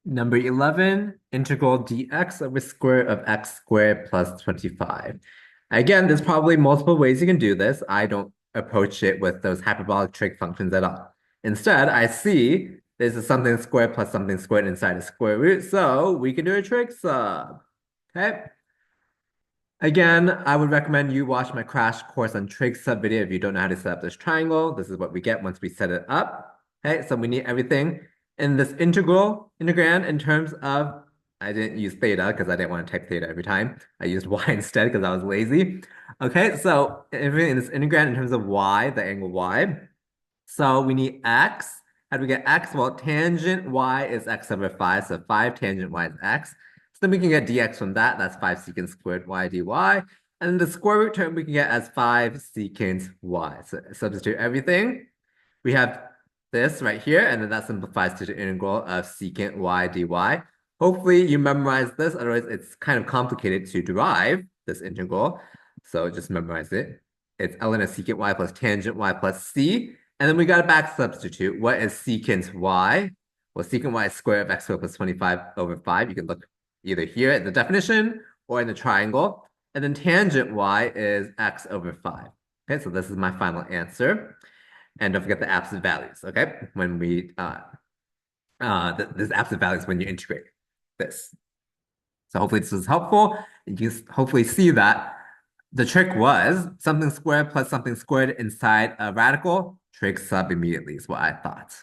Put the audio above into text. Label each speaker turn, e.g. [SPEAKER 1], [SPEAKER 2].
[SPEAKER 1] Number 11, integral dx over square root of x squared plus 25. Again, there's probably multiple ways you can do this. I don't approach it with those hyperbolic trig functions at all. Instead, I see this is something squared plus something squared inside a square root, so we can do a trig sub. Okay. Again, I would recommend you watch my crash course on trig sub video if you don't know how to set up this triangle. This is what we get once we set it up. Okay, so we need everything in this integrand in terms of, I didn't use theta because I didn't want to type theta every time. I used y instead because I was lazy. Okay, so everything in this integrand in terms of y, the angle y. So we need x. How do we get x? Well, tangent y is x over 5, so 5 tangent y is x. So then we can get dx from that. That's 5 secant squared y dy. And the square root term we can get as 5 secant y. So substitute everything. We have this right here, and then that simplifies to the integral of secant y dy. Hopefully you memorize this, otherwise it's kind of complicated to derive this integral. So just memorize it. It's ln of secant y plus tangent y plus c. And then we got to back substitute. What is secant y? Well, secant y is square of x squared plus 25 over 5. You can look either here at the definition or in the triangle. And then tangent y is x over 5. Okay, so this is my final answer. And don't forget the absolute values, okay? When we, this absolute values when you integrate this. So hopefully this was helpful. You hopefully see that the trick was something squared plus something squared inside a radical. Trig sub immediately is what I thought.